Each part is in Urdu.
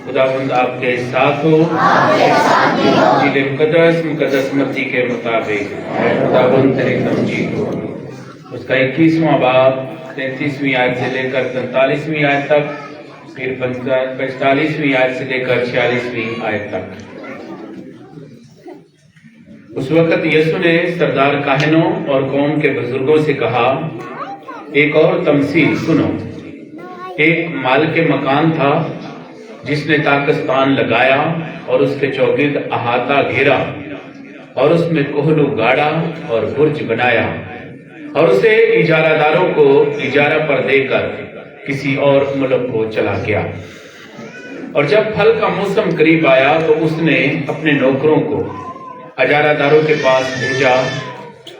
خداوند آپ کے ساتھ ہو۔ انجیل مقدس متی کے مطابق خداوند تیری تمجید ہو۔ اس کا 21واں باب 33ویں آیت سے لے کر 43ویں آیت تک، پھر 45ویں آیت سے لے کر 46ویں آیت تک۔ اس وقت یسوع نے سردار کاہنوں اور قوم کے بزرگوں سے کہا، ایک اور تمثیل سنو۔ ایک مالک مکان تھا جس نے طاقستان لگایا اور اس کے چوگرد احاطہ گھیرا اور اس میں کوہلو گاڑا اور برج بنایا اور اسے اجارہ داروں کو اجارہ پر دے کر کسی اور ملک کو چلا گیا۔ اور جب پھل کا موسم قریب آیا تو اس نے اپنے نوکروں کو اجارہ داروں کے پاس بھیجا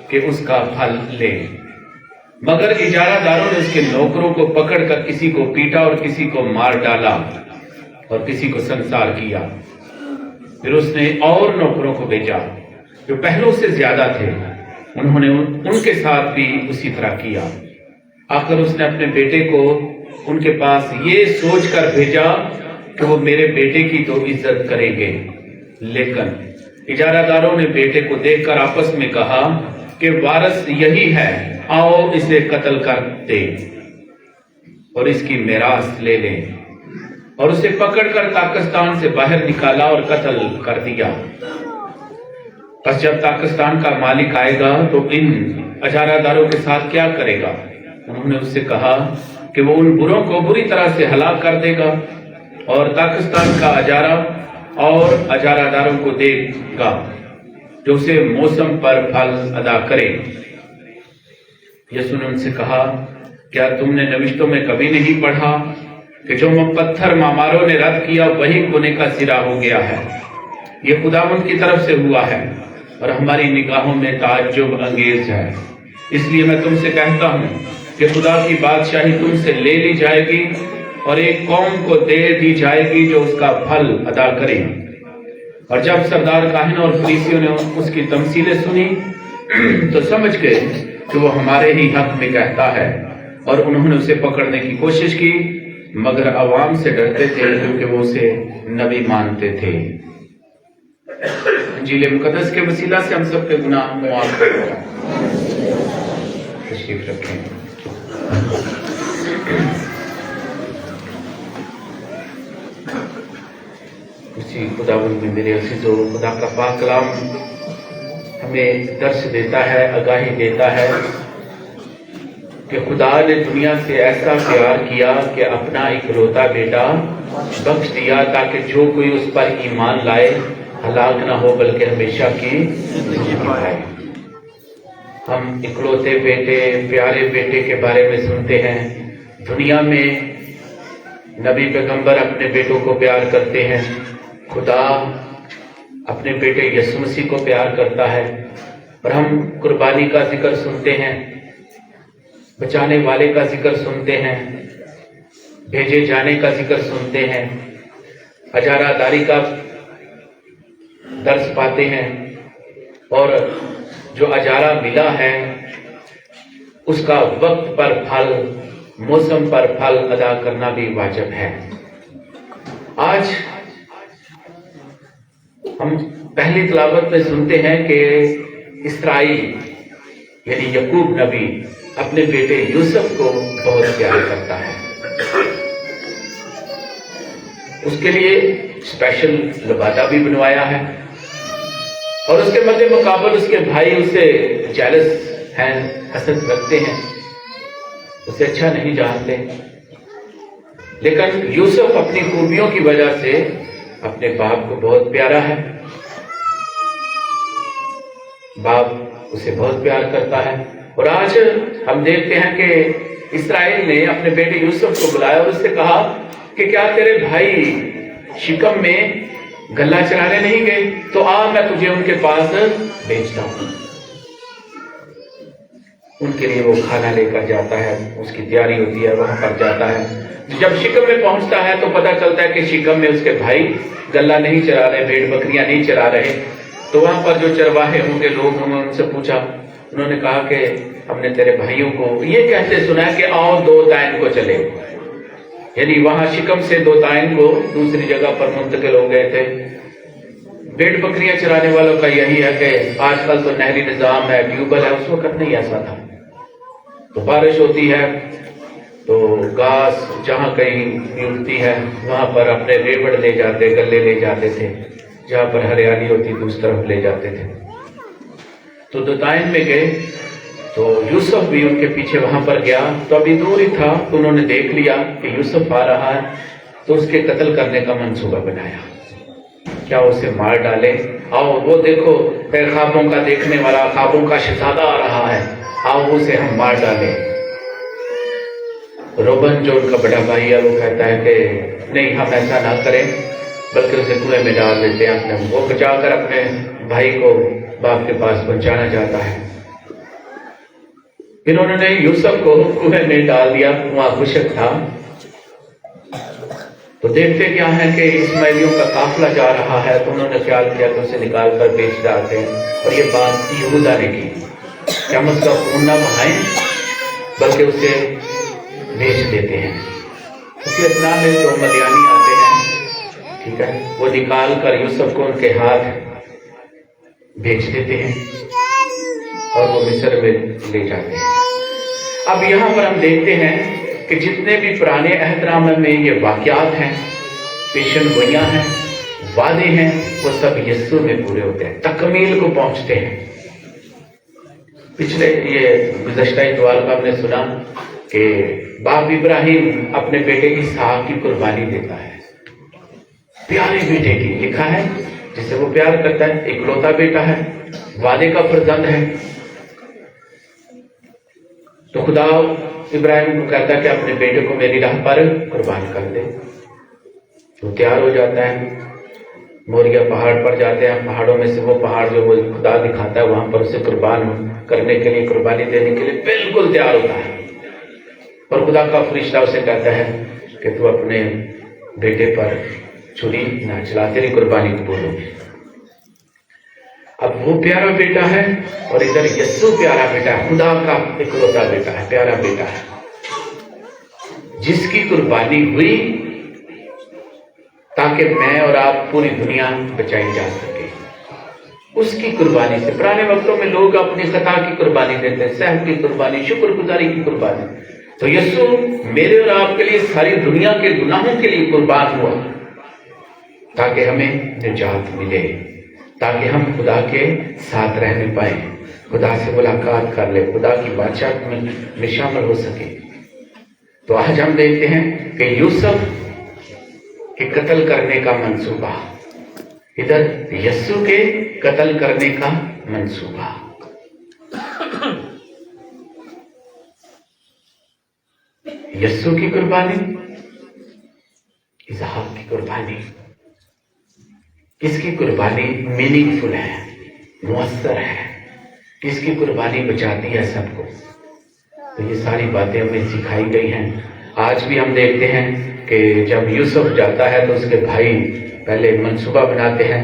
کہ اس کا پھل لے، مگر اجارہ داروں نے اس کے نوکروں کو پکڑ کر کسی کو پیٹا اور کسی کو مار ڈالا اور کسی کو سنسار کیا۔ پھر اس نے اور نوکروں کو بھیجا جو پہلوں سے زیادہ تھے، انہوں نے ان کے ساتھ بھی اسی طرح کیا۔ آخر اس نے اپنے بیٹے کو ان کے پاس یہ سوچ کر بھیجا کہ وہ میرے بیٹے کی تو عزت کریں گے، لیکن اجارہ داروں نے بیٹے کو دیکھ کر آپس میں کہا کہ وارث یہی ہے، آؤ اسے قتل کر دے اور اس کی میراث لے لیں، اور اسے پکڑ کر طاقستان سے باہر نکالا اور قتل کر دیا۔ پس جب طاقستان کا مالک آئے گا تو ان اجارہ داروں کے ساتھ کیا کرے گا؟ انہوں نے اس سے کہا کہ وہ ان بروں کو بری طرح سے ہلاک کر دے گا اور طاقستان کا اجارہ اور اجارہ داروں کو دے گا جو اسے موسم پر پھل ادا کرے۔ یسوع نے ان سے کہا، کیا تم نے نوشتوں میں کبھی نہیں پڑھا کہ جو پتھر معماروں نے رد کیا وہی کونے کا سرا ہو گیا ہے؟ یہ خداوند کی طرف سے ہوا ہے اور ہماری نگاہوں میں تعجب انگیز ہے۔ اس لیے میں تم سے کہتا ہوں کہ خدا کی بادشاہی تم سے لے لی جائے گی اور ایک قوم کو دے دی جائے گی جو اس کا پھل ادا کرے۔ اور جب سردار کاہنوں اور فریسیوں نے اس کی تمثیلیں سنی تو سمجھ گئے کہ وہ ہمارے ہی حق میں کہتا ہے، اور انہوں نے اسے پکڑنے کی کوشش کی، مگر عوام سے ڈرتے تھے کیونکہ وہ اسے نبی مانتے تھے۔ انجیل مقدس کے وسیلہ سے ہم سب کے گناہ معاف ہو جائیں۔ تشریف رکھیں۔ اسی خداوند میں میرے عزیزو، خدا کا پاک کلام ہمیں درس دیتا ہے، آگاہی دیتا ہے کہ خدا نے دنیا سے ایسا پیار کیا کہ اپنا اکلوتا بیٹا بخش دیا تاکہ جو کوئی اس پر ایمان لائے ہلاک نہ ہو بلکہ ہمیشہ کی زندگی پائے۔ ہم اکلوتے بیٹے، پیارے بیٹے کے بارے میں سنتے ہیں۔ دنیا میں نبی پیغمبر اپنے بیٹوں کو پیار کرتے ہیں، خدا اپنے بیٹے یسوع مسیح کو پیار کرتا ہے، اور ہم قربانی کا ذکر سنتے ہیں، بچانے والے کا ذکر سنتے ہیں، بھیجے جانے کا ذکر سنتے ہیں، اجارہ داری کا درس پاتے ہیں، اور جو اجارہ ملا ہے اس کا وقت پر پھل، موسم پر پھل ادا کرنا بھی واجب ہے۔ آج ہم پہلی تلاوت میں سنتے ہیں کہ اسرائیل یعنی یعقوب نبی اپنے بیٹے یوسف کو بہت پیار کرتا ہے۔ اس کے لیے اسپیشل لبادہ بھی بنوایا ہے، اور اس کے مد مقابل اس کے بھائی اسے جیلس ہیں، حسد رکھتے ہیں، اسے اچھا نہیں جانتے، لیکن یوسف اپنی خوبیوں کی وجہ سے اپنے باپ کو بہت پیارا ہے، باپ اسے بہت پیار کرتا ہے۔ اور آج ہم دیکھتے ہیں کہ اسرائیل نے اپنے بیٹے یوسف کو بلایا اور اس سے کہا کہ کیا تیرے بھائی شکم میں گلہ چرانے نہیں گئے؟ تو آ میں تجھے ان کے پاس بھیجتا ہوں۔ ان کے لیے وہ کھانا لے کر جاتا ہے، اس کی تیاری ہوتی ہے، وہاں پر جاتا ہے۔ جب شکم میں پہنچتا ہے تو پتہ چلتا ہے کہ شکم میں اس کے بھائی گلہ نہیں چرا رہے، بھیڑ بکریاں نہیں چرا رہے۔ تو وہاں پر جو چرواہے ہوں گے، لوگ ہوں گے، ان سے پوچھا، انہوں نے کہا کہ ہم نے تیرے بھائیوں کو یہ کہتے سنا ہے کہ آؤ دو دائن کو چلے، یعنی وہاں شکم سے دوتائن کو دوسری جگہ پر منتقل ہو گئے تھے۔ بھیڑ بکریاں چرانے والوں کا یہی ہے کہ آج کل تو نہری نظام ہے، ٹیوبل ہے، اس وقت نہیں ایسا تھا۔ تو بارش ہوتی ہے تو گھاس جہاں کہیں ملتی ہے وہاں پر اپنے ریوڑ لے جاتے، گلے لے جاتے تھے، جہاں پر ہریالی ہوتی دوسری طرف لے جاتے تھے۔ تو دوتائن میں گئے تو یوسف بھی ان کے پیچھے وہاں پر گیا، تو ابھی دور ہی تھا تو انہوں نے دیکھ لیا کہ یوسف آ رہا ہے، تو اس کے قتل کرنے کا منصوبہ بنایا، کیا اسے مار ڈالے۔ آؤ وہ دیکھو خوابوں کا دیکھنے والا، خوابوں کا شہزادہ آ رہا ہے، آؤ اسے ہم مار ڈالیں۔ روبن جو ان کا بڑا بھائی ہے وہ کہتا ہے کہ نہیں، ہم ایسا نہ کریں، بلکہ اسے کنویں میں ڈال دیتے ہیں۔ اپنے وہ بچا کر اپنے بھائی کو باپ کے پاس پہنچانا چاہتا ہے۔ انہوں نے یوسف کو کنویں میں ڈال دیا، وہاں خشک تھا۔ تو دیکھتے کیا ہے کہ اسماعیلیوں کا قافلہ جا رہا ہے، تو انہوں نے خیال کیا کہ اسے نکال کر بیچ ڈالتے ہیں، اور یہ بات یہودا نے کی کہ ہم اس کا خون نہ بہائیں بلکہ اسے بیچ دیتے ہیں۔ اسی اثناء میں جو مدیانی آتے ہیں، ٹھیک ہے، وہ نکال کر یوسف کو ان کے ہاتھ بیچ دیتے ہیں اور وہ مصر میں لے جاتے ہیں۔ اب یہاں پر ہم دیکھتے ہیں کہ جتنے بھی پرانے عہد نامے میں یہ واقعات ہیں، پیشن گوئیاں ہیں، وعدے ہیں، وہ سب یسوع میں پورے ہوتے ہیں، تکمیل کو پہنچتے ہیں۔ پچھلے یہ گزشتہ اتوار کو ہم نے سنا کہ باپ ابراہیم اپنے بیٹے اسحاق کی قربانی دیتا ہے، پیارے بیٹے کی، لکھا ہے جسے وہ پیار کرتا ہے، اکلوتا بیٹا ہے، وعدے کا فرزند ہے۔ تو خدا ابراہیم کو کہتا ہے کہ اپنے بیٹے کو میری راہ پر قربان کر دے۔ وہ تیار ہو جاتا ہے، موریا پہاڑ پر جاتے ہیں، پہاڑوں میں سے وہ پہاڑ جو وہ خدا دکھاتا ہے وہاں پر اسے قربان کرنے کے لیے، قربانی دینے کے لیے بالکل تیار ہوتا ہے، اور خدا کا فرشتہ اسے کہتا ہے کہ تو اپنے بیٹے پر چھری نہ چلا، تیری قربانی قبول ہوگی۔ اب وہ پیارا بیٹا ہے اور ادھر یسوع پیارا بیٹا ہے، خدا کا اکلوتا بیٹا ہے، پیارا بیٹا ہے، جس کی قربانی ہوئی تاکہ میں اور آپ پوری دنیا بچائی جا سکے۔ اس کی قربانی سے پرانے وقتوں میں لوگ اپنی خطا کی قربانی دیتے ہیں، صحت کی قربانی، شکر گزاری کی قربانی، تو یسوع میرے اور آپ کے لیے ساری دنیا کے گناہوں کے لیے قربان ہوا تاکہ ہمیں نجات ملے، تاکہ ہم خدا کے ساتھ رہنے پائیں، خدا سے ملاقات کر لیں، خدا کی بادشاہت میں شامل ہو سکے۔ تو آج ہم دیکھتے ہیں کہ یوسف کے قتل کرنے کا منصوبہ، ادھر یسوع کے قتل کرنے کا منصوبہ۔ یسوع کی قربانی، اسحاق کی قربانی، کس کی قربانی میننگ فل ہے، مؤثر ہے، کس کی قربانی بچاتی ہے سب کو۔ تو یہ ساری باتیں ہمیں سکھائی گئی ہیں۔ آج بھی ہم دیکھتے ہیں کہ جب یوسف جاتا ہے تو اس کے بھائی پہلے منصوبہ بناتے ہیں،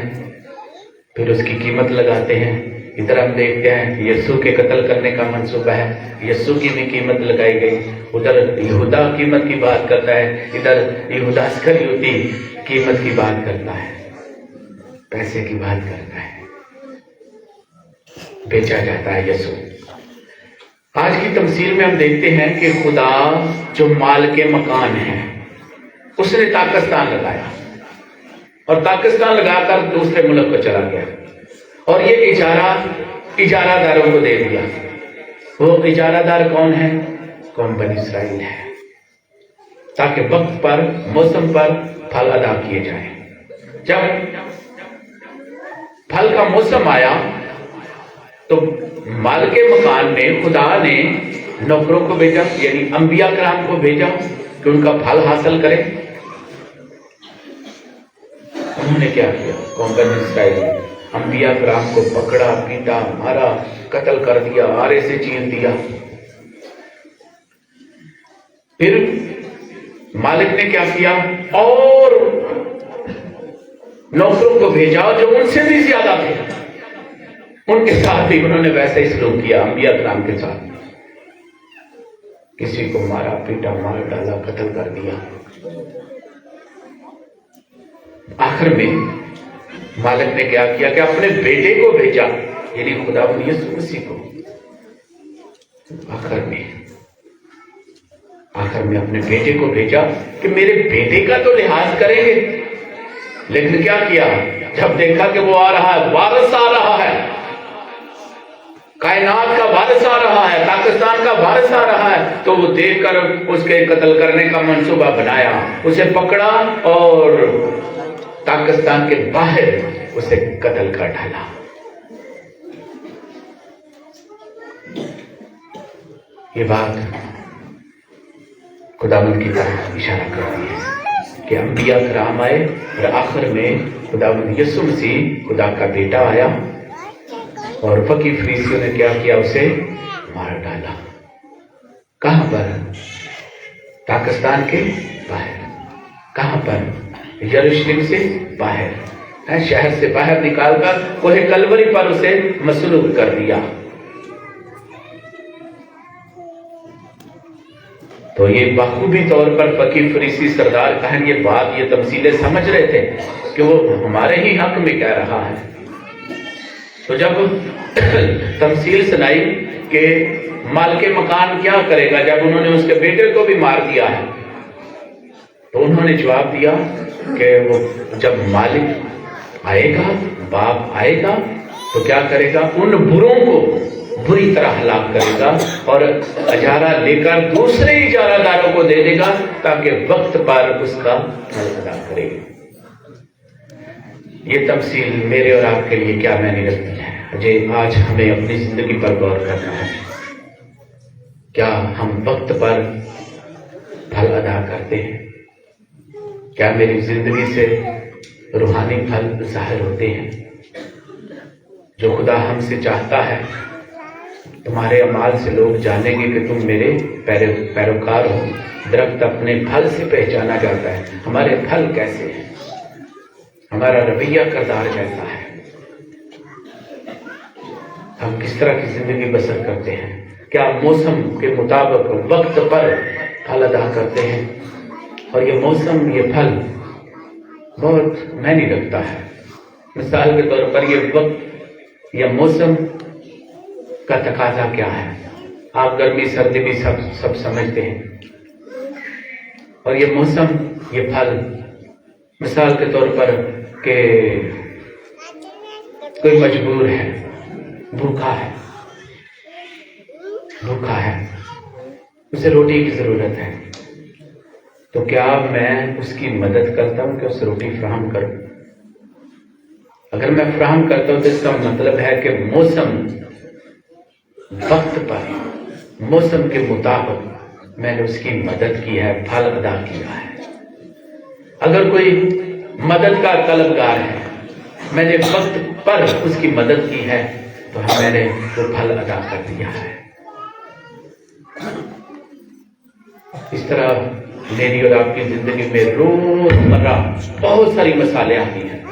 پھر اس کی قیمت لگاتے ہیں۔ ادھر ہم دیکھتے ہیں یسوع کے قتل کرنے کا منصوبہ ہے، یسوع کی بھی قیمت لگائی گئی۔ ادھر یہودا قیمت کی بات کرتا ہے، ادھر یہودا اسکریوتی قیمت کی بات کرتا ہے، پیسے کی بات کرتا ہے، بیچا جاتا ہے یسوع۔ آج کی تمثیل میں ہم دیکھتے ہیں کہ خدا جو مال کے مکان ہے اس نے پاکستان لگایا، اور پاکستان لگا کر دوسرے ملک کو چلا گیا، اور یہ اجارہ داروں کو دے دیا۔ وہ اجارہ دار کون ہے؟ قوم بنی اسرائیل ہے، تاکہ وقت پر، موسم پر پھل ادا کیے جائیں۔ جب پھل کا موسم آیا تو مال کے مکان میں خدا نے نوکروں کو بھیجا، یعنی انبیاء کرام کو بھیجا کہ ان کا پھل حاصل کریں۔ انہوں نے کیا کیا؟ قوم بنی اسرائیل نے انبیاء کرام کو پکڑا، پیٹا، مارا، قتل کر دیا، آرے سے چیر دیا۔ پھر مالک نے کیا کیا؟ اور نوکروں کو بھیجا جو ان سے بھی زیادہ تھے، ان کے ساتھ بھی انہوں نے ویسے ہی سلوک کیا، انبیاء کرام کے ساتھ۔ کسی کو مارا پیٹا مار ڈالا قتل کر دیا. آخر میں مالک نے کیا کیا کہ اپنے بیٹے کو بھیجا, یعنی خدا یسوع مسیح کو. آخر میں اپنے بیٹے کو بھیجا کہ میرے بیٹے کا تو لحاظ کریں گے. لیکن کیا کیا, جب دیکھا کہ وہ آ رہا ہے, وارث آ رہا ہے, کائنات کا وارث آ رہا ہے, پاکستان کا وارث آ رہا ہے, تو وہ دیکھ کر اس کے قتل کرنے کا منصوبہ بنایا, اسے پکڑا اور پاکستان کے باہر اسے قتل کر ڈالا. یہ بات خداوند کی طرف اشارہ کرتی ہے کہ انبیاء کرام آئے اور آخر میں خداوند یسوع مسیح خدا کا بیٹا آیا اور فقی فریسیوں نے کیا کیا, اسے مار ڈالا. کہاں پر؟ پاکستان کے باہر. کہاں پر؟ یروشلم سے باہر, شہر سے باہر نکال کر کوہ کلوری پر اسے مصلوب کر دیا. تو یہ بخوبی طور پر فقی فریسی سردار کاہن یہ بات, یہ تمثیلیں سمجھ رہے تھے کہ وہ ہمارے ہی حق میں کہہ رہا ہے. تو جب تمثیل سنائی کہ مالک مکان کیا کرے گا جب انہوں نے اس کے بیٹے کو بھی مار دیا ہے, تو انہوں نے جواب دیا کہ وہ جب مالک آئے گا, باپ آئے گا, تو کیا کرے گا, ان بروں کو بری طرح ہلاک کرے گا اور اجارہ لے کر دوسرے اجارہ داروں کو دے دے گا تاکہ وقت پر اس کا پھل ادا کرے. یہ تمثیل میرے اور آپ کے لیے کیا معنی رکھتی ہے؟ آج ہمیں اپنی زندگی پر غور کرنا ہے. کیا ہم وقت پر پھل ادا کرتے ہیں؟ کیا میری زندگی سے روحانی پھل ظاہر ہوتے ہیں؟ جو خدا ہم سے چاہتا ہے, تمہارے اعمال سے لوگ جانیں گے کہ تم میرے پیروکار ہو. درخت اپنے پھل سے پہچانا جاتا ہے. ہمارے پھل کیسے ہیں؟ ہمارا رویہ کردار کیسا ہے؟ ہم کس طرح کی زندگی بسر کرتے ہیں؟ کیا موسم کے مطابق وقت پر پھل ادا کرتے ہیں؟ اور یہ موسم, یہ پھل بہت معنی رکھتا ہے. مثال کے طور پر یہ وقت یا موسم کا تقاضا کیا ہے؟ آپ گرمی سردی بھی سب سمجھتے ہیں. اور یہ موسم, یہ پھل, مثال کے طور پر کہ کوئی مجبور ہے, بھوکا ہے, اسے روٹی کی ضرورت ہے, تو کیا میں اس کی مدد کرتا ہوں کہ اسے روٹی فراہم کروں؟ اگر میں فراہم کرتا ہوں تو اس کا مطلب ہے کہ موسم, وقت پر, موسم کے مطابق میں نے اس کی مدد کی ہے, پھل ادا کیا ہے. اگر کوئی مدد کا طلبگار ہے, میں نے وقت پر اس کی مدد کی ہے, تو میں نے وہ پھل ادا کر دیا ہے. اس طرح میری اور آپ کی زندگی میں روزمرہ بہت ساری مسائلیں آتی ہیں,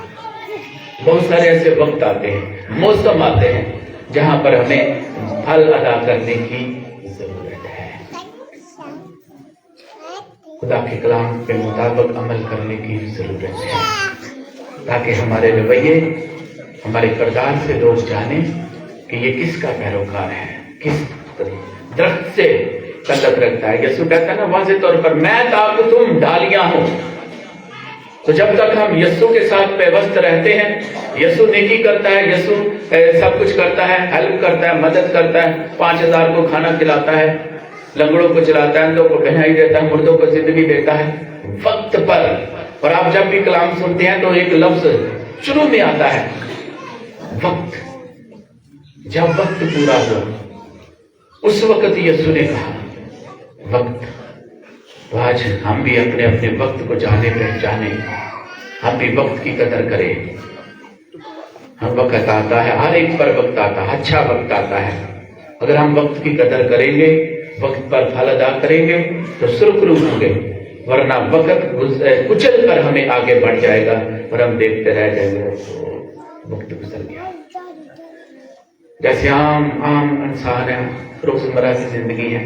بہت سارے ایسے وقت آتے ہیں, موسم آتے ہیں جہاں پر ہمیں پھل ادا کرنے کی ضرورت ہے. خدا کے کلام کے مطابق عمل کرنے کی ضرورت ہے تاکہ ہمارے رویے, ہمارے کردار سے لوگ جانیں کہ یہ کس کا پیروکار ہے, کس درخت سے تعلق رکھتا ہے. یسوع کہتا ہے نا واضح طور پر, میں تاکہ تم ڈالیاں ہو. تو جب تک ہم یسوع کے ساتھ پیوست رہتے ہیں, یسوع نیکی کرتا ہے, یسوع سب کچھ کرتا ہے, ہیلپ کرتا ہے, مدد کرتا ہے, 5000 کو کھانا کھلاتا ہے, لنگڑوں کو چلاتا ہے, اندھوں کو پہنائی دیتا ہے, مردوں کو زندگی دیتا ہے وقت پر. اور آپ جب بھی کلام سنتے ہیں تو ایک لفظ شروع میں آتا ہے, وقت. جب وقت پورا ہوا اس وقت یسوع نے کہا وقت. تو آج ہم بھی اپنے اپنے وقت کو جانے پہچانے, ہم بھی وقت کی قدر کریں. ہم وقت آتا ہے, ہر ایک پر وقت آتا ہے, اچھا وقت آتا ہے. اگر ہم وقت کی قدر کریں گے, وقت پر پھل ادا کریں گے تو سرخرو ہوں گے, ورنہ وقت کچل کر ہمیں آگے بڑھ جائے گا اور ہم دیکھتے رہ جائیں گے وقت گزر گیا. جیسے عام انسان ہے, روزمرہ کی زندگی ہے,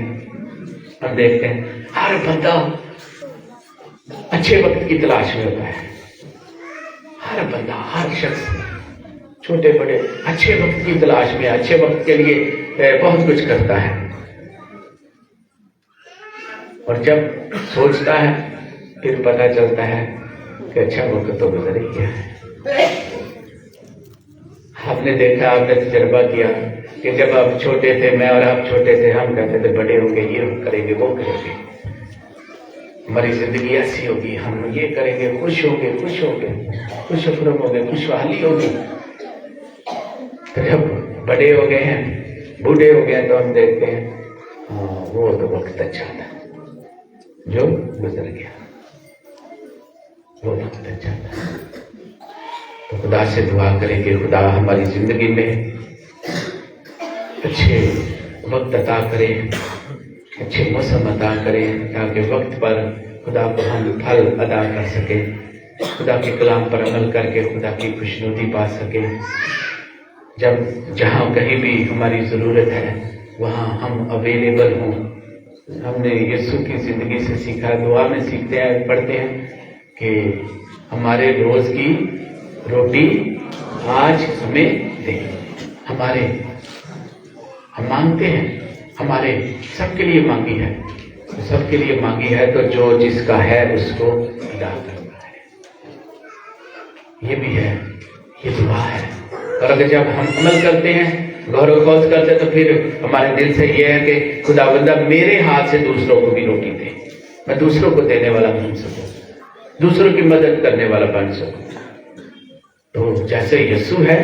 ہم دیکھتے ہیں ہر بندہ اچھے وقت کی تلاش میں ہوتا ہے، ہر بندہ، ہر شخص چھوٹے بڑے اچھے وقت کی تلاش میں، اچھے وقت کے لیے بہت کچھ کرتا ہے، اور جب سوچتا ہے پھر پتہ چلتا ہے کہ اچھا وقت تو گزر ہی گیا ہے۔ آپ نے دیکھا، آپ نے تجربہ کیا کہ جب آپ چھوٹے تھے، میں اور آپ چھوٹے تھے، ہم کہتے تھے بڑے ہوں گے، یہ کریں گے، وہ کریں گے، ہماری زندگی ایسی ہوگی، ہم یہ کریں گے، خوش ہوں گے، خوش ہوں گے، خوش خرم ہوں گے، خوشحالی ہوگی۔ تو جب بڑے ہو گئے ہیں، بوڑھے ہو گئے تو ہم دیکھتے ہیں ہاں وہ تو وقت اچھا تھا جو گزر گیا، وہ وقت اچھا تھا۔ تو خدا سے دعا کریں کہ خدا ہماری زندگی میں اچھے وقت عطا کرے، اچھے موسم عطا کرے، تاکہ وقت پر خدا کو ہم پھل ادا کر سکیں، خدا کے کلام پر عمل کر کے خدا کی خوشنودی پا سکیں۔ جب جہاں کہیں بھی ہماری ضرورت ہے وہاں ہم اویلیبل ہوں۔ ہم نے یسوع کی زندگی سے سیکھا، دعا میں سیکھتے ہیں، پڑھتے ہیں کہ ہمارے روز کی روٹی آج ہمیں دے۔ ہم مانگتے ہیں، ہمارے سب کے لیے مانگی ہے، سب کے لیے مانگی ہے، تو جو جس کا ہے اس کو ادا کرنا ہے۔ یہ بھی ہے، یہ دعا ہے۔ اور اگر جب ہم عمل کرتے ہیں، غور و خوض کرتے ہیں، تو پھر ہمارے دل سے یہ ہے کہ خدا بندہ میرے ہاتھ سے دوسروں کو بھی روٹی دے، میں دوسروں کو دینے والا بن سکوں، دوسروں کی مدد کرنے والا بن سکوں۔ تو جیسے یسوع ہے،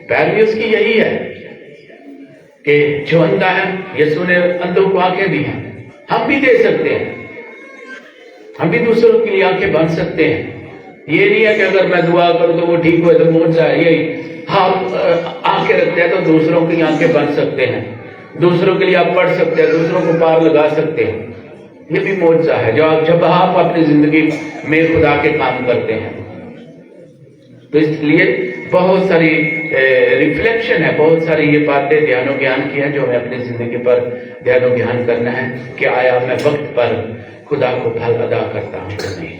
پیروی اس کی یہی ہے کہ جو اندھا ہے، یسوع نے اندھوں کو آنکھیں دی ہیں، ہم بھی دے سکتے ہیں، ہم بھی دوسروں کے لیے آنکھیں بن سکتے ہیں۔ یہ نہیں ہے کہ اگر میں دعا کروں تو وہ ٹھیک ہوئے تو پہنچ جائے، یہی ہم آنکھیں رکھتے ہیں تو دوسروں کی آنکھیں بن سکتے ہیں، دوسروں کے لیے آپ پڑھ سکتے ہیں، دوسروں کو پار لگا سکتے ہیں۔ یہ بھی معجزہ ہے جب آپ اپنی زندگی میں خدا کے کام کرتے ہیں۔ تو اس لیے بہت ساری ریفلیکشن ہے، بہت ساری یہ باتیں دھیان و گیان کی ہیں جو ہمیں اپنی زندگی پر دھیان و گیان کرنا ہے کہ آیا میں وقت پر خدا کو پھل ادا کرتا ہوں کہ نہیں۔